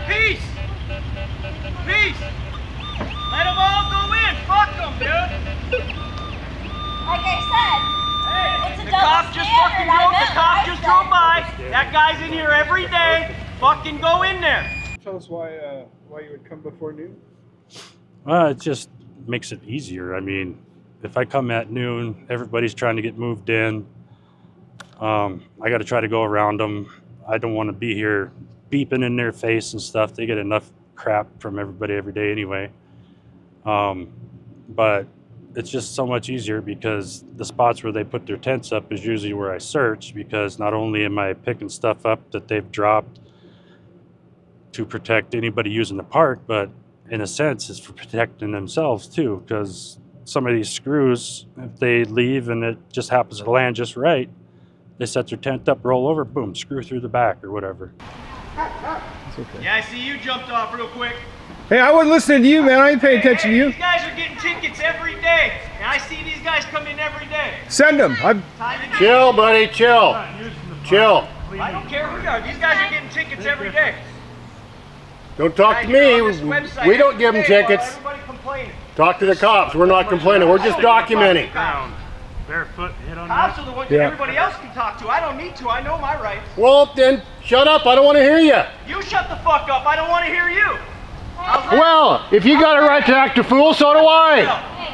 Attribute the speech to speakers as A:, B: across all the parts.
A: peace! Peace! Let them all go in! Fuck them, dude!
B: Like I said, it's a double standard.
A: The cop just drove by. That guy's in here every day. Fucking go in there.
C: Tell us why you would come before noon.
D: It just makes it easier. I mean, if I come at noon, everybody's trying to get moved in. I got to try to go around them. I don't want to be here beeping in their face and stuff. They get enough crap from everybody every day anyway. But it's just so much easier because the spots where they put their tents up is usually where I search, because not only am I picking stuff up that they've dropped to protect anybody using the park, but in a sense it's for protecting themselves too, because some of these screws, if they leave and it just happens to land just right, they set their tent up, roll over, boom, screw through the back or whatever.
C: It's okay.
A: Yeah, I see you jumped off real quick.
C: Hey, I wasn't listening to you, man. I ain't paying attention to you.
A: These guys are getting tickets every day, and I see these guys come in every day.
C: Send them.
E: Chill, buddy, chill. Chill.
A: I don't care who you are. These guys are getting tickets every day.
E: Don't talk to me. We don't give them tickets.
A: Everybody complaining.
E: Talk to the cops. We're not complaining. We're just documenting.
D: Barefoot hit on
A: Cops are the ones that everybody else can talk to. I don't need to. I know my rights.
E: Well, then shut up. I don't want to hear you.
A: You shut the fuck up. I don't want to hear you.
E: Well, if you got a right to act a fool, so do I.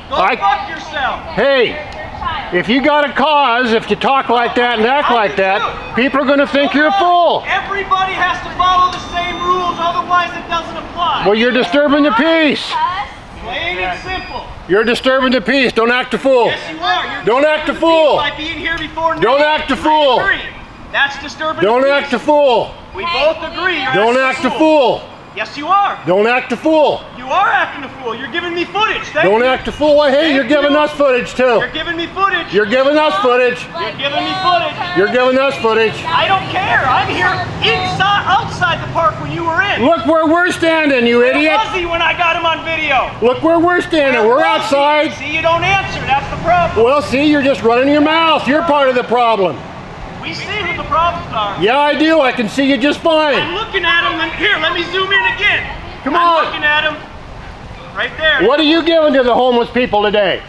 A: Go fuck yourself.
E: Hey, if you got a cause, if you talk like that and act like that, people are going to think you're a fool.
A: Everybody has to follow the same rules, otherwise it doesn't apply.
E: Well, you're disturbing the peace.
A: Plain and simple.
E: You're disturbing the peace. Don't act a fool.
A: Yes, you are. You're
E: don't act a fool.
A: By being here before
E: don't act a fool.
A: That's disturbing
E: don't
A: the peace.
E: Act a fool.
A: We both agree.
E: Don't act a fool.
A: Yes, you are.
E: Don't act a fool.
A: You are acting a fool. You're giving me footage.
E: Don't act a fool. Well, hey, you're giving us footage too.
A: You're giving me footage.
E: You're giving us footage.
A: You're giving me footage.
E: You're giving us footage.
A: I don't care. I'm here outside the park when you were in.
E: Look where we're standing, you idiot.
A: Where was he when I got him on video?
E: Look where we're standing. We're outside.
A: See, you don't answer. That's the problem.
E: Well, see, you're just running your mouth. You're part of the problem.
A: We see who the problems are.
E: Yeah, I do. I can see you just fine.
A: I'm looking at him. Here, let me zoom in again.
E: Come on.
A: I'm looking at him. Right there.
E: What are you giving to the homeless people today?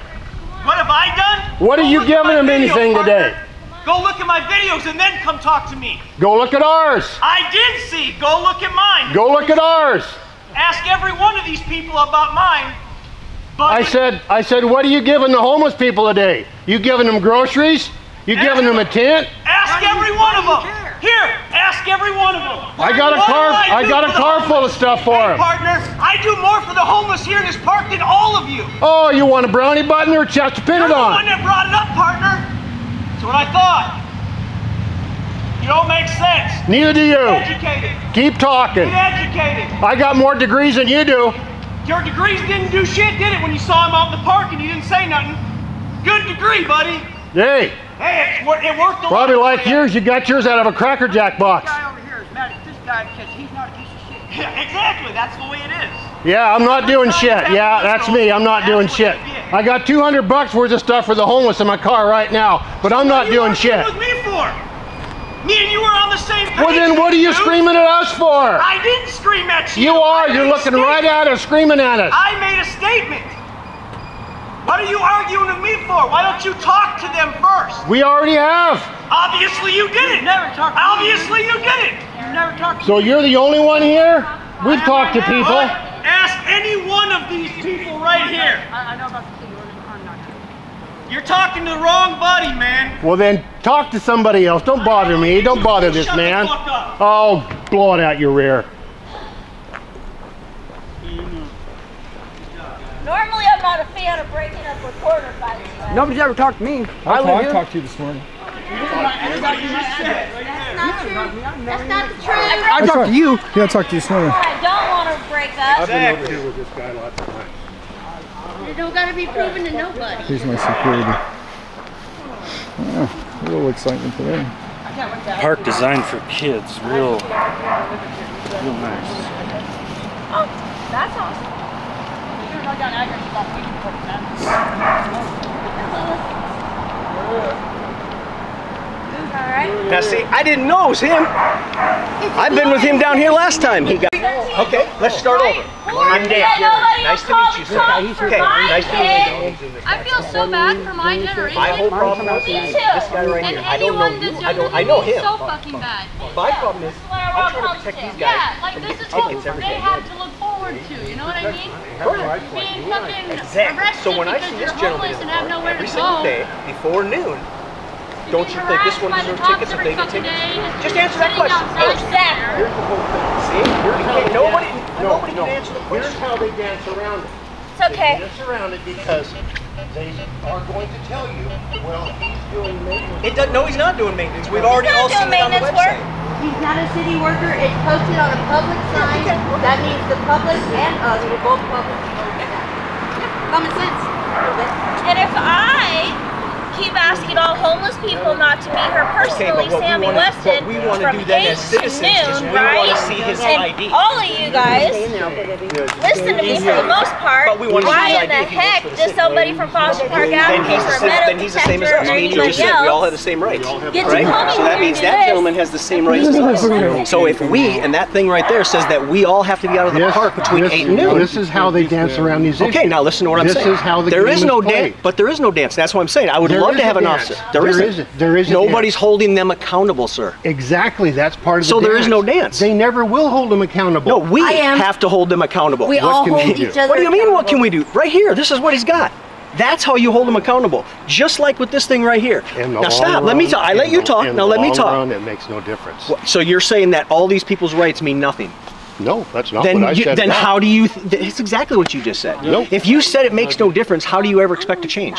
A: What have I done?
E: What are you giving them anything today?
A: Go look at my videos and then come talk to me.
E: Go look at ours.
A: I did see. Go look at mine.
E: Go look at ours.
A: Ask every one of these people about mine. But
E: I said, what are you giving the homeless people today? You giving them groceries? You giving them a tent?
A: Ask every one of them. Here, ask every one of them.
E: I got a car full of stuff for them.
A: Partner, I do more for the homeless here in this park than all of you.
E: Oh, you want a brownie button or a chest to pin it on?
A: You're the one that brought it up, partner. That's what I thought. You don't make sense.
E: Neither do you.
A: Get educated.
E: Keep talking.
A: Get educated.
E: I got more degrees than you do.
A: Your degrees didn't do shit, did it, when you saw him out in the park and you didn't say nothing? Good degree, buddy.
E: Hey.
A: Hey, it worked a lot.
E: Probably like yours. You got yours out of a Cracker Jack box.
F: This guy over here is mad at this guy because he's not a piece of shit.
A: Yeah, exactly. That's the way it is.
E: Yeah, I'm not doing shit. Yeah, that's me. I'm not doing shit. I got $200 worth of stuff for the homeless in my car right now, but I'm not doing shit.
A: What are you with me for? Me and you are on the same page.
E: Well, then what are you screaming at us for?
A: I didn't scream at you.
E: You are. You're looking right at us, screaming at us.
A: I made a statement. What are you arguing with me for? Why don't you talk to them first?
E: We already have.
A: Obviously you didn't.
F: Never talked to me.
A: Obviously you didn't.
F: You never talked to
E: So you're the only one here? We've talked to people.
A: Ask any one of these people right here.
F: I know about the city ordinance. I'm not here.
A: You're talking to the wrong buddy, man.
E: Well then, talk to somebody else. Don't bother me. Don't bother this man.
A: Shut the fuck up.
E: Oh, blow it out your rear.
B: Normally, I'm not a fan of breaking up recorder fights.
F: Nobody's ever talked to me.
C: I talked to you this morning.
B: That's not the truth.
F: I talked to you.
C: Yeah, I talked to you this morning.
B: I don't want to break up.
E: I've been over here with this guy lots of times.
B: You don't got to be proven to nobody.
C: Here's my security. Yeah, a little excitement today.
D: Park designed for kids, real nice.
B: Oh, that's awesome.
A: Now see, I didn't know it was him. I've been with him down here last time he got
G: Okay, let's start over. I'm Dan. Nice to meet you, sir. Okay, nice to meet you.
H: I feel so bad for my generation.
G: My whole problem is this guy right here. I don't know you. I know him.
H: So fucking bad.
G: My problem is I'm trying to protect these guys.
H: Yeah, like this is what they have to look forward to. You know what I mean? Being fucking arrested
G: So when I see this gentleman in the park every single day before noon, don't you think this one deserves tickets if they get tickets? Just answer that question.
B: Exactly.
G: Here's the whole thing. See? Nobody can answer the question. Here's how they dance around it.
B: It's okay.
G: They dance around it because they are going to tell you, well, he's doing maintenance. No, he's not doing maintenance. We've already all seen it on the website.
B: He's not a city worker. It's posted on a public sign. That means the public and us, we're both public. Common sense. And if I keep asking all homeless people not to meet her personally, Sammy Weston, from 8 to noon, right? And all of you guys listen to me for the most part. Why in the heck does somebody from Foster Park Avenue or Meadow Detector or anybody
G: We all have
B: else
G: the same rights,
B: get to come in
G: So that
B: here
G: means
B: and do
G: that
B: this?
G: gentleman has the same rights as us. So if we, and that thing right there says that we all have to be out of the park between 8 and noon.
E: This is how they dance around these issues.
G: Okay, now listen to what I'm saying.
E: This is how the
G: There
E: game
G: is no
E: played.
G: dance, but there is no dance. That's what I'm saying. I would love to have an officer. There isn't.
E: There isn't.
G: Nobody's holding them accountable, sir.
E: Exactly. That's part of the
G: So
E: dance.
G: there is no dance.
E: They never will hold them accountable.
G: No, we have to hold them accountable.
B: We all hold each other
G: What do you mean, what
B: accountable.
G: can we do? Right here, this is what he's got. That's how you hold them accountable. Just like with this thing right here. Now stop, let me talk. I let you talk, now let me talk.
E: It makes no difference.
G: So you're saying that all these people's rights mean nothing?
E: No, that's not
G: Then,
E: what I said.
G: then how do you, it's exactly what you just said.
E: No.
G: If you said it makes no difference, how do you ever expect to change?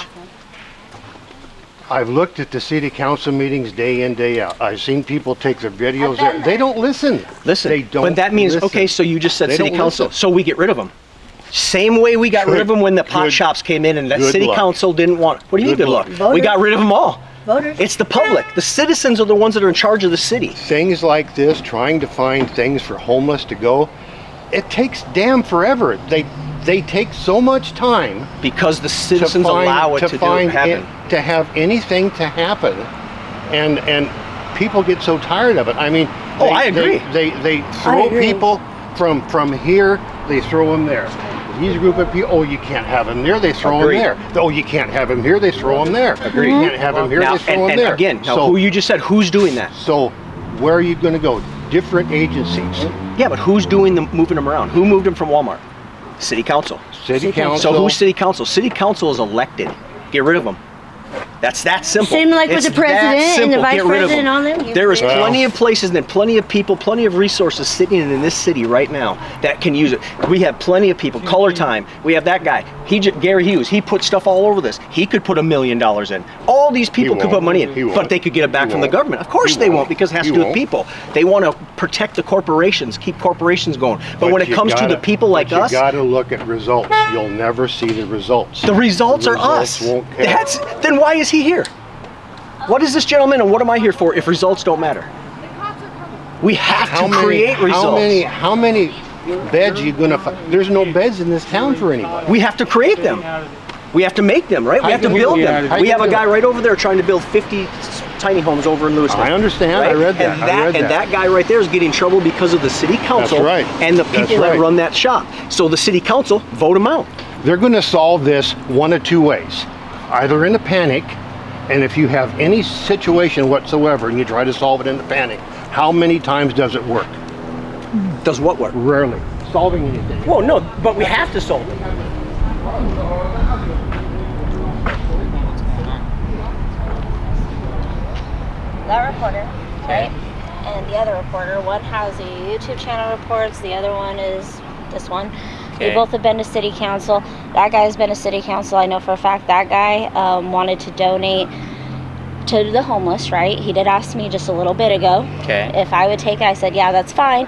E: I've looked at the city council meetings day in, day out. I've seen people take their videos there. They don't listen.
G: Listen,
E: They don't
G: but that means,
E: listen.
G: okay, so you just said
E: They
G: city
E: don't
G: council,
E: listen.
G: so we get rid of them. Same way we got rid of them when the pot shops came in and the
E: Good
G: city
E: luck.
G: council didn't want, what do you mean
E: Good
G: good luck?
E: luck.
G: We got rid of them all.
B: Voters.
G: It's the public. The citizens are the ones that are in charge of the city.
E: Things like this, trying to find things for homeless to go, it takes damn forever. They take so much time
G: Because the citizens allow it to happen.
E: To have anything to happen, and people get so tired of it. I mean,
G: I agree.
E: They throw people from here, they throw them there. These group of people, oh, you can't have them there, they throw them there. Oh, you can't have them here, they throw them there.
G: Agreed.
E: You can't have them here,
G: Now,
E: they throw them
G: and
E: there.
G: again, now
E: So-
G: who you just said, who's doing that?
E: So, where are you going to go? Different agencies.
G: Yeah, but who's doing the moving them around? Who moved them from Walmart? City council.
E: City council.
G: So who's city council? City council is elected. Get rid of them. That's that simple.
B: Same like with
G: It's
B: the president
G: that
B: and
G: simple.
B: the vice
G: Get rid of
B: president
G: them.
B: on them. Get
G: There is
B: rid of them.
G: plenty of places and plenty of people, plenty of resources sitting in this city right now that can use it. We have plenty of people. Color Time. We have that guy. Gary Hughes. He put stuff all over this. He could put $1 million in. All these people could put money in, but they could get it back from the government. Of course they won't, because it has to do with people. They want to protect the corporations, keep corporations going. But when it comes to the people like us,
E: you got to look at results. You'll never see the results.
G: the results are us.
E: Won't count.
G: Then why is he here? What is this gentleman and what am I here for if results don't matter? We have to create results.
E: How many beds are you going to find? There's no beds in this town for anybody.
G: We have to create them. We have to make them, right? We have to build them. We have a guy right over there trying to build 50 tiny homes over in Lewiston.
E: I understand.
G: Right?
E: I read that.
G: And that guy right there is getting in trouble because of the city council and the people that run that shop. So the city council, vote them out.
E: They're going to solve this one of two ways. Either in a panic, and if you have any situation whatsoever and you try to solve it in a panic, how many times does it work?
G: Does what work?
E: Rarely. Solving anything.
G: Well, no, but we have to solve it.
B: That reporter, right? And the other reporter, one has a YouTube channel reports, the other one is this one. They both have been to city council. That guy's been to city council. I know for a fact that guy wanted to donate to the homeless, right? He did ask me just a little bit ago if I would take it. I said, yeah, that's fine.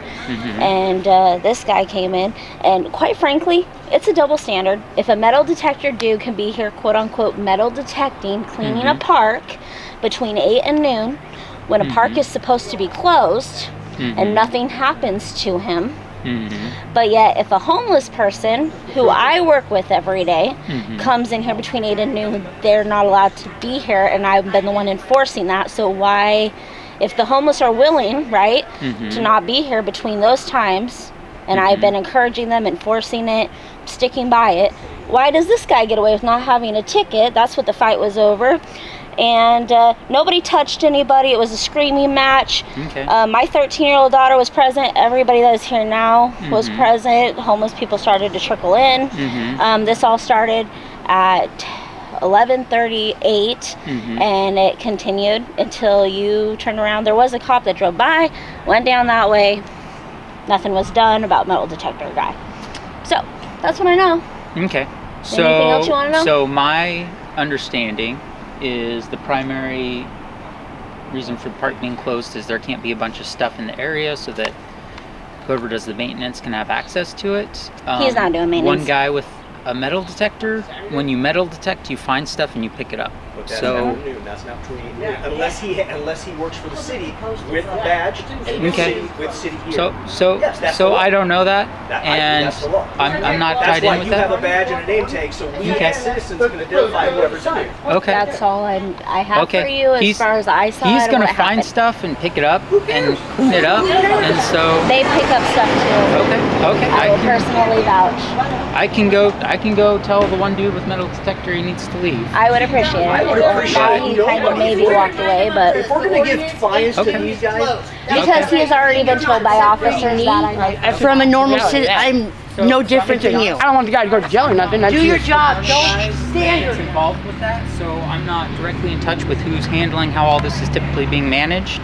B: And this guy came in, and quite frankly, it's a double standard. If a metal detector dude can be here, quote unquote, metal detecting, cleaning a park between 8 and noon, when a park is supposed to be closed and nothing happens to him, but yet if a homeless person who I work with every day comes in here between 8 and noon, they're not allowed to be here, and I've been the one enforcing that. So why, if the homeless are willing, right, to not be here between those times, And I've been encouraging them, enforcing it, sticking by it. Why does this guy get away with not having a ticket? That's what the fight was over. And nobody touched anybody. It was a screaming match.
I: Okay.
B: My 13-year-old daughter was present. Everybody that is here now was present. Homeless people started to trickle in. This all started at 11:38, and it continued until you turned around. There was a cop that drove by, went down that way. Nothing was done about metal detector guy. So that's what I know.
I: Okay.
B: Anything else you want to know?
I: So my understanding is the primary reason for the park being closed is there can't be a bunch of stuff in the area so that whoever does the maintenance can have access to it.
B: He's not doing maintenance.
I: One guy with a metal detector, when you metal detect, you find stuff and you pick it up.
G: But that's
I: So
G: not new. That's not true. Unless he works for the city with a badge and with city gear.
I: So I don't know that, and
G: that's the law.
I: I'm not
G: That's
I: tied
G: why
I: in with
G: you have
I: that.
G: a badge and a name tag, so we as citizens can identify whoever's in here.
I: Okay.
B: That's all I have for you as far as I saw
I: He's
B: it.
I: gonna
B: what
I: find
B: happened.
I: stuff and pick it up and clean it up, and so
B: They pick up stuff too.
I: okay.
B: I will personally vouch.
I: I can go tell the one dude with metal detector he needs to leave.
B: I would appreciate it.
G: I would appreciate
B: Now
G: it.
B: he kind of maybe walked away, but
G: If we're gonna give fines to these guys,
B: because he has already been told by officers that I know.
F: From a normal citizen, I'm no different than you. I don't want the guy to go to jail or nothing.
B: Do your job. Don't stand
I: It's involved with that, so I'm not directly in touch with who's handling how all this is typically being managed.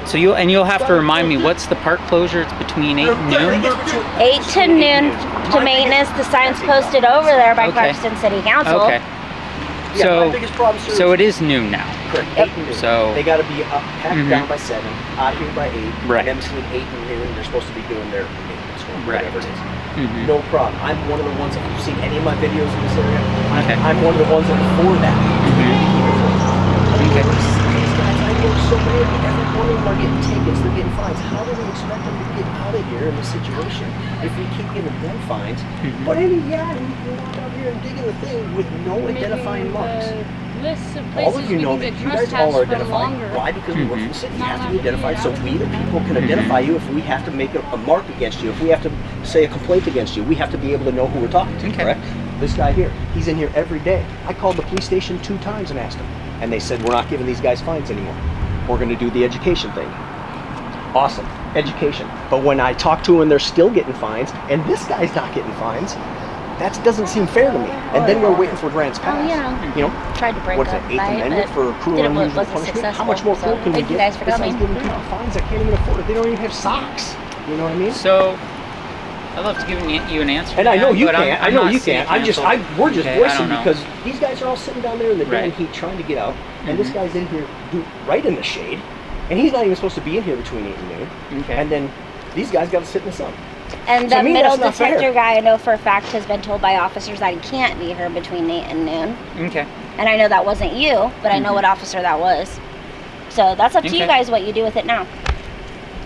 I: So you'll have to remind me, what's the park closure? It's between 8 and noon?
B: 8 to noon to maintenance. The sign's posted over there by
I: Okay.
B: Clarkston City Council.
I: Okay.
G: Yeah, my biggest problem, sir,
I: So it is noon now.
G: correct, 8 and noon.
I: So-
G: They gotta be up, packed down by 7, out here by 8,
I: Right.
G: and then between 8 and noon, they're supposed to be doing their maintenance work,
I: Right.
G: whatever it is.
I: Mhm.
G: No problem. I'm one of the ones, if you've seen any of my videos in this area,
I: Okay.
G: I'm one of the ones that are for that.
I: Okay.
G: These guys, I know so many of them, every one of them are getting tickets, they're getting fines. How do we expect them to get out of here in this situation if we keep giving them fines? But any, you can walk out here and dig in the thing with no identifying marks.
H: Lists of
G: All
H: places
G: of you
H: we
G: know
H: can
G: that
H: get
G: you guys all are
H: trespassed from
G: identified.
H: longer.
G: Why? Because we work for the city. You
H: Not
G: have to be
H: having to
G: identified
H: get
G: so
H: out.
G: we, the people, can identify you. If we have to make a mark against you, if we have to say a complaint against you, we have to be able to know who we're talking to,
I: Okay.
G: correct? This guy here, he's in here every day. I called the police station 2 times and asked them. And they said, we're not giving these guys fines anymore. We're going to do the education thing. Awesome, education. But when I talk to them, they're still getting fines, and this guy's not getting fines. That doesn't seem fair to me. And then we're waiting for grants passed. You know,
B: tried to break
G: what is
B: up
G: it, 8th
B: fight,
G: Amendment
B: but
G: for cruel and unusual
B: wasn't
G: punishment?
B: successful.
G: How much more
B: So
G: cruel can we
B: thank you
G: get?
B: guys for
G: Besides
B: coming.
G: giving people fines that can't even afford it. They don't even have socks. You know what I mean?
I: So I'd love to give you an answer.
G: And I know
I: to that,
G: you
I: but
G: can't.
I: I'm
G: I know
I: not
G: you
I: city
G: can't.
I: council.
G: We're just
I: Okay, I
G: voicing
I: don't know.
G: because these guys are all sitting down there in the damn
I: Right.
G: heat trying to get out, and this guy's in here right in the shade, and he's not even supposed to be in here between 8 and noon.
I: Okay.
G: And then these guys got to sit in the sun.
B: And
G: To
B: the
G: me,
B: middle
G: that's not
B: detector
G: fair.
B: guy, I know for a fact, has been told by officers that he can't be here between 8 and noon.
I: Okay.
B: And I know that wasn't you, but I know what officer that was. So that's up to you
I: Okay.
B: guys what you do with it now.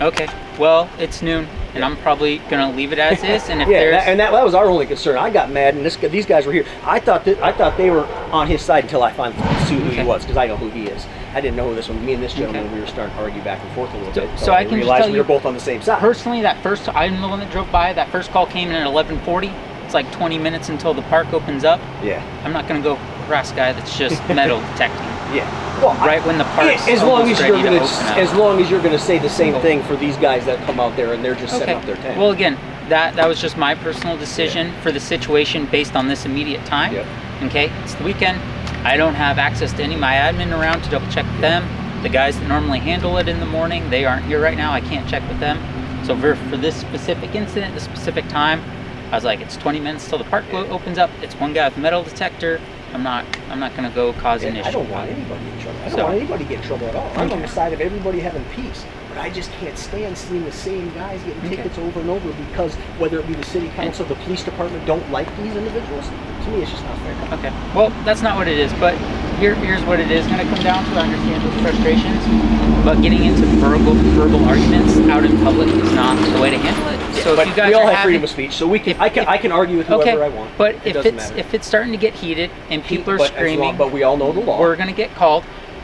I: Okay. Well, it's noon, and I'm probably gonna leave it as is. And if
G: Yeah,
I: there's
G: that was our only concern. I got mad, and these guys were here. I thought they were on his side until I finally knew who he
I: Okay.
G: was, because I know who he is. I didn't know who this one. Me and this gentleman,
I: Okay.
G: we were starting to argue back and forth a little bit.
I: so I can just
G: realized
I: tell
G: we
I: you
G: were both on the same side.
I: personally, that first, I'm the one that drove by. That first call came in at 11:40. It's like 20 minutes until the park opens up.
G: Yeah.
I: I'm not gonna go harass a guy that's just metal detecting.
G: Yeah. Well,
I: Right when the park's
G: as long
I: almost
G: as you're
I: ready to
G: gonna,
I: open up.
G: as long as you're gonna say the same thing for these guys that come out there and they're just setting up their tent.
I: Well, again, that was just my personal decision for the situation based on this immediate time.
G: Yep.
I: Okay, it's the weekend. I don't have access to any of my admin around to double check with them. The guys that normally handle it in the morning, they aren't here right now. I can't check with them. So for this specific incident, this specific time, I was like, it's 20 minutes till the park opens up. It's one guy with a metal detector. I'm not gonna go cause an issue.
G: I don't want anybody in trouble. I don't
I: So-
G: want anybody to get in trouble at all. I'm on the side of everybody having peace. But I just can't stand seeing the same guys getting tickets over and over because whether it be the city council, the police department don't like these individuals. To me, it's just not fair.
I: Okay. Well, that's not what it is, but here's what it is going to come down to. I understand those frustrations, but getting into verbal arguments out in public is not the way to handle it.
G: Yeah,
I: so
G: but
I: if you guys
G: we all
I: are
G: have
I: having,
G: freedom of speech, so we can. I can argue with whoever I want.
I: But
G: it
I: if
G: doesn't matter.
I: it's starting to get heated and people are
G: But
I: screaming,
G: but we all know the law.
I: we're going to get called.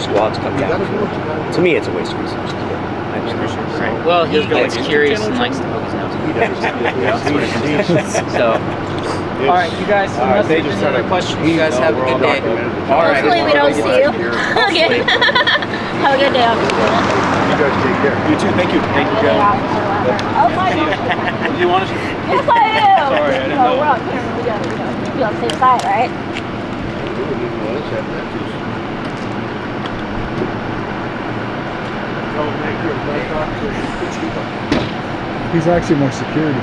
J: squads come down for it. To me, it's a waste of resources.
I: Right. Well, he gets curious and likes to poke his nose. He does. So. All right, you guys. Unless there's any other questions, you guys have a good day. All right.
B: Hopefully we don't see you. Okay. Have a good day.
E: You guys take care.
G: You too. Thank you. Thank you, Joe.
B: Oh my God.
G: Do you want to?
B: Yes, I do.
G: Sorry, I didn't
B: So
G: know.
B: we're on camera. We gotta be on the same side, right?
C: He's actually more security.